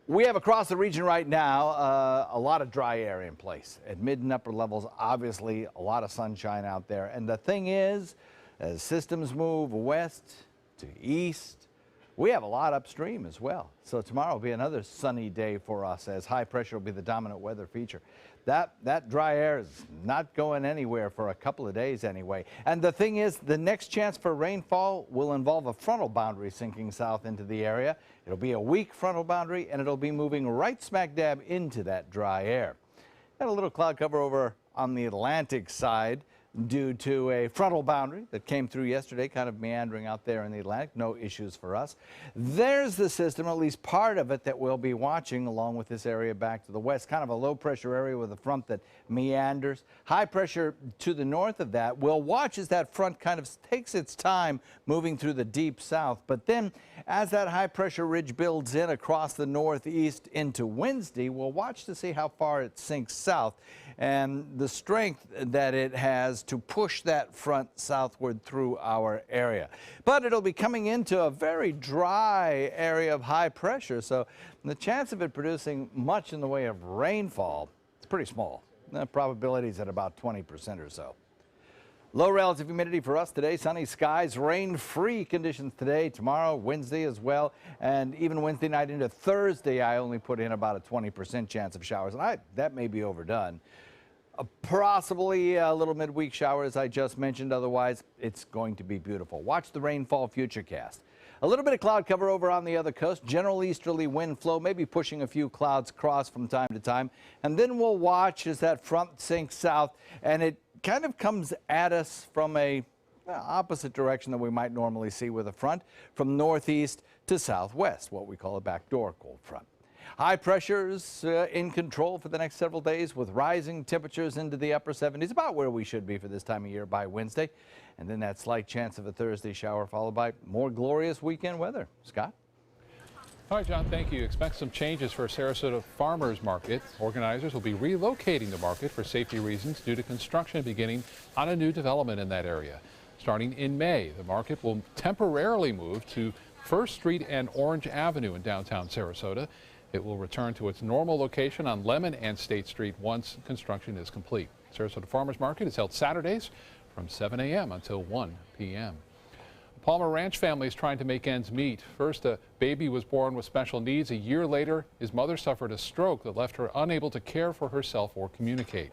We have across the region right now a lot of dry air in place. At mid and upper levels, obviously a lot of sunshine out there. And the thing is, as systems move west to east, we have a lot upstream as well. So tomorrow will be another sunny day for us as high pressure will be the dominant weather feature. That dry air is not going anywhere for a couple of days anyway. And the thing is, the next chance for rainfall will involve a frontal boundary sinking south into the area. It'll be a weak frontal boundary, and it'll be moving right smack dab into that dry air. Got a little cloud cover over on the Atlantic side due to a frontal boundary that came through yesterday, kind of meandering out there in the Atlantic. No issues for us. There's the system, at least part of it, that we'll be watching along with this area back to the west. Kind of a low pressure area with a front that meanders. High pressure to the north of that. We'll watch as that front kind of takes its time moving through the deep south. But then as that high pressure ridge builds in across the northeast into Wednesday, we'll watch to see how far it sinks south and the strength that it has to push that front southward through our area. But it'll be coming into a very dry area of high pressure, so the chance of it producing much in the way of rainfall is pretty small. The probability is at about 20% or so. Low relative humidity for us today, sunny skies, rain-free conditions today, tomorrow, Wednesday as well, and even Wednesday night into Thursday, I only put in about a 20% chance of showers, and that may be overdone. Possibly a little midweek shower, as I just mentioned. Otherwise, it's going to be beautiful. Watch the rainfall futurecast. A little bit of cloud cover over on the other coast. General easterly wind flow, maybe pushing a few clouds across from time to time. And then we'll watch as that front sinks south, and it kind of comes at us from a opposite direction that we might normally see with a front, from northeast to southwest, what we call a backdoor cold front. High pressures in control for the next several days with rising temperatures into the upper 70s, about where we should be for this time of year by Wednesday. And then that slight chance of a Thursday shower followed by more glorious weekend weather. Scott? All right, John, thank you. Expect some changes for Sarasota Farmers Market. Organizers will be relocating the market for safety reasons due to construction beginning on a new development in that area. Starting in May, the market will temporarily move to First Street and Orange Avenue in downtown Sarasota. It will return to its normal location on Lemon and State Street once construction is complete. Sarasota Farmers Market is held Saturdays from 7 a.m. until 1 p.m. A Palmer Ranch family is trying to make ends meet. First, a baby was born with special needs. A year later, his mother suffered a stroke that left her unable to care for herself or communicate.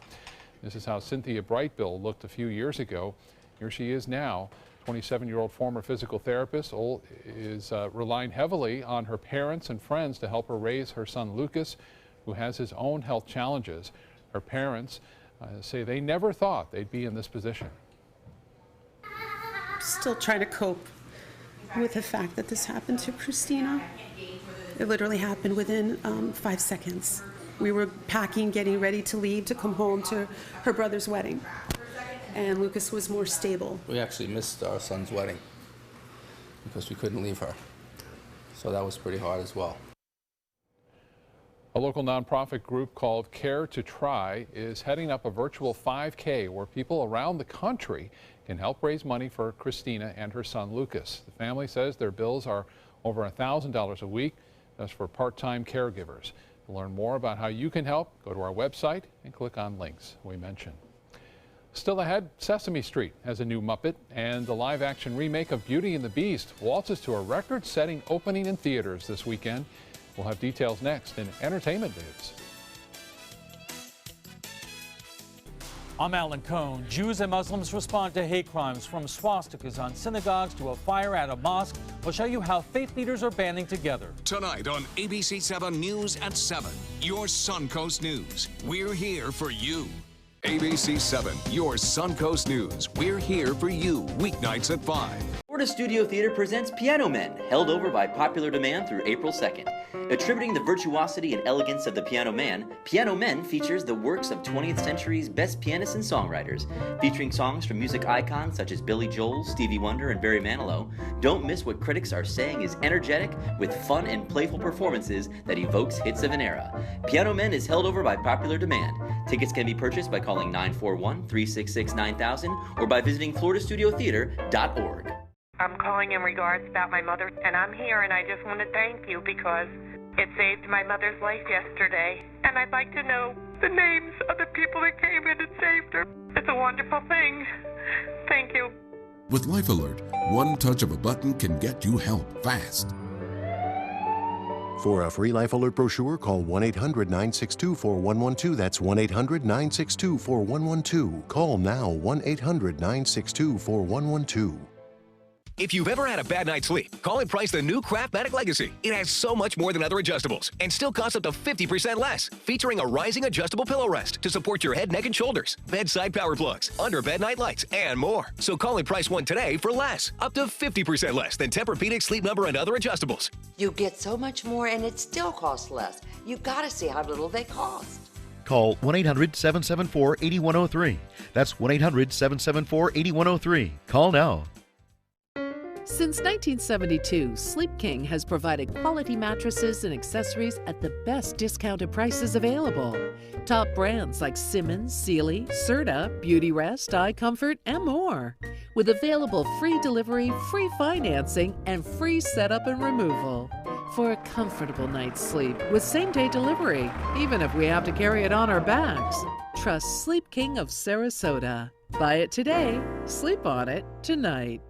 This is how Cynthia Brightbill looked a few years ago. Here she is now. 27-year-old former physical therapist is relying heavily on her parents and friends to help her raise her son Lucas, who has his own health challenges. Her parents say they never thought they'd be in this position. Still trying to cope with the fact that this happened to Christina. It literally happened within 5 seconds. We were packing, getting ready to leave to come home to her brother's wedding. And Lucas was more stable. We actually missed our son's wedding because we couldn't leave her. So that was pretty hard as well. A local nonprofit group called Care to Try is heading up a virtual 5K where people around the country can help raise money for Christina and her son Lucas. The family says their bills are over $1,000 a week. That's for part-time caregivers. To learn more about how you can help, go to our website and click on links we mentioned. Still ahead, Sesame Street has a new Muppet, and the live-action remake of Beauty and the Beast waltzes to a record-setting opening in theaters this weekend. We'll have details next in Entertainment News. I'm Alan Cohn. Jews and Muslims respond to hate crimes, from swastikas on synagogues to a fire at a mosque. We'll show you how faith leaders are banding together. Tonight on ABC 7 News at 7, your Suncoast News. We're here for you. ABC 7, your Suncoast News. We're here for you, weeknights at 5. Florida Studio Theater presents Piano Men, held over by popular demand through April 2nd. Attributing the virtuosity and elegance of the Piano Man, Piano Men features the works of 20th century's best pianists and songwriters. Featuring songs from music icons such as Billy Joel, Stevie Wonder, and Barry Manilow, don't miss what critics are saying is energetic, with fun and playful performances that evokes hits of an era. Piano Men is held over by popular demand. Tickets can be purchased by calling 941-366-9000 or by visiting FloridaStudioTheater.org. I'm calling in regards about my mother, and I'm here, and I just want to thank you because it saved my mother's life yesterday, and I'd like to know the names of the people that came in and saved her. It's a wonderful thing. Thank you. With Life Alert, one touch of a button can get you help fast. For a free Life Alert brochure, call 1-800-962-4112. That's 1-800-962-4112. Call now, 1-800-962-4112. If you've ever had a bad night's sleep, call and price the new Craftmatic Legacy. It has so much more than other adjustables and still costs up to 50% less. Featuring a rising adjustable pillow rest to support your head, neck, and shoulders, bedside power plugs, under-bed night lights, and more. So call and price one today for less. Up to 50% less than Tempur-Pedic, Sleep Number, and other adjustables. You get so much more and it still costs less. You've got to see how little they cost. Call 1-800-774-8103. That's 1-800-774-8103. Call now. Since 1972, Sleep King has provided quality mattresses and accessories at the best discounted prices available. Top brands like Simmons, Sealy, Serta, Beautyrest, iComfort, and more. With available free delivery, free financing, and free setup and removal. For a comfortable night's sleep with same-day delivery, even if we have to carry it on our backs. Trust Sleep King of Sarasota. Buy it today, sleep on it tonight.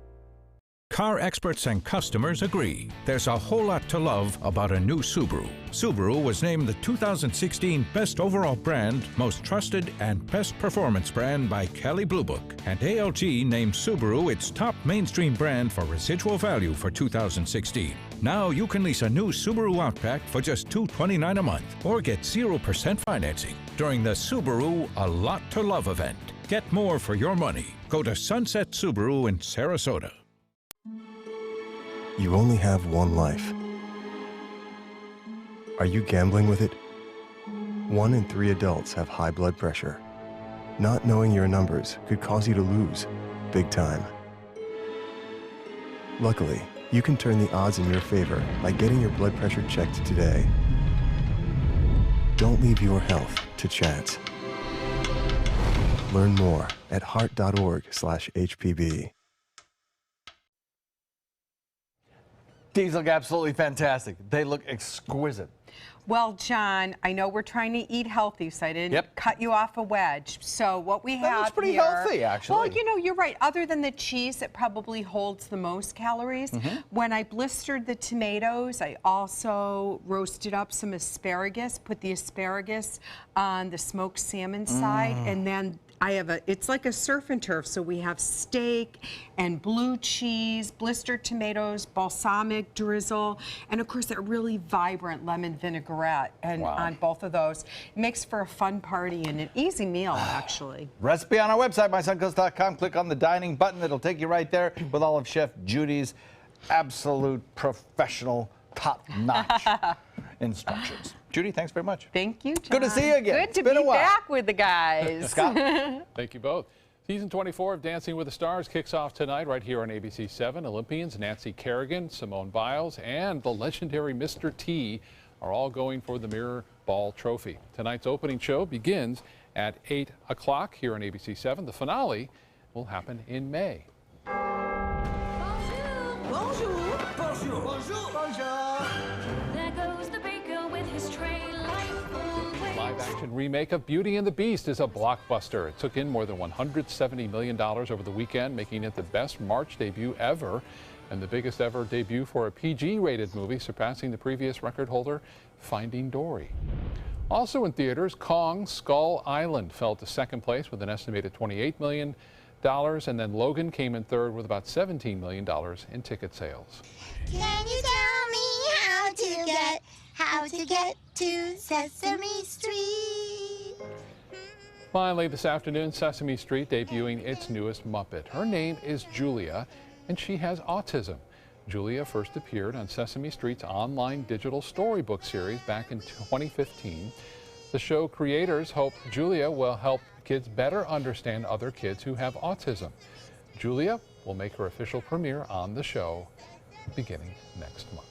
Car experts and customers agree there's a whole lot to love about a new Subaru. Subaru was named the 2016 Best Overall Brand, Most Trusted, and Best Performance Brand by Kelley Blue Book. And ALG named Subaru its top mainstream brand for residual value for 2016. Now you can lease a new Subaru Outback for just $229 a month or get 0% financing during the Subaru A Lot to Love event. Get more for your money. Go to Sunset Subaru in Sarasota. You only have one life. Are you gambling with it? 1 in 3 adults have high blood pressure. Not knowing your numbers could cause you to lose, big time. Luckily, you can turn the odds in your favor by getting your blood pressure checked today. Don't leave your health to chance. Learn more at heart.org/HPB. These look absolutely fantastic. They look exquisite. Well, John, I know we're trying to eat healthy, so I didn't cut you off a wedge. So what we have looks pretty here, healthy, actually. Well, you know, you're right. Other than the cheese, it probably holds the most calories. When I blistered the tomatoes, I also roasted up some asparagus, put the asparagus on the smoked salmon side, and then I have it's like a surf and turf, so we have steak and blue cheese, blistered tomatoes, balsamic drizzle, and of course that really vibrant lemon vinaigrette. And on both of those, it makes for a fun party and an easy meal, actually. Recipe on our website, mysuncoast.com. Click on the dining button. It'll take you right there with all of Chef Judy's absolute professional, top-notch instructions. Judy, thanks very much. Thank you, John. Good to see you again. Good to It's been be a while. back with the guys. Scott. Thank you both. Season 24 of Dancing with the Stars kicks off tonight right here on ABC 7. Olympians Nancy Kerrigan, Simone Biles, and the legendary Mr. T are all going for the Mirror Ball Trophy. Tonight's opening show begins at 8 o'clock here on ABC 7. The finale will happen in May. Bonjour. Bonjour. Bonjour. Bonjour. There goes the baker with his tray Live-action remake of Beauty and the Beast is a blockbuster. It took in more than $170 million over the weekend, making it the best March debut ever and the biggest ever debut for a PG-rated movie, surpassing the previous record holder, Finding Dory. Also in theaters, Kong Skull Island fell to second place with an estimated $28 million, and then Logan came in third with about $17 million in ticket sales. Can you tell me how to get to Sesame Street? Finally, this afternoon, Sesame Street debuting its newest Muppet. Her name is Julia, and she has autism. Julia first appeared on Sesame Street's online digital storybook series back in 2015. The show creators hope Julia will help kids better understand other kids who have autism. Julia will make her official premiere on the show beginning next month.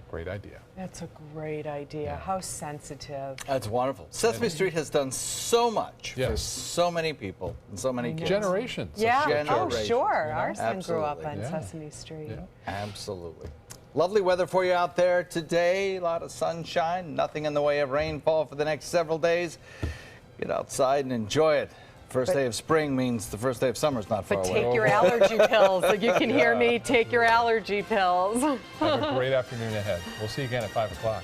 Great idea. That's a great idea. Yeah. How sensitive. That's wonderful. Sesame Street has done so much for Yes. so many people and so many kids. Generations. Yeah. Generations, Oh, sure. you know? Our son grew up on Absolutely. Sesame Street. Absolutely. Lovely weather for you out there today. A lot of sunshine. Nothing in the way of rainfall for the next several days. Get outside and enjoy it. First day of spring means the first day of summer is not far But away. take your allergy pills. Like you can hear me, take your allergy pills. Have a great afternoon ahead. We'll see you again at 5 o'clock.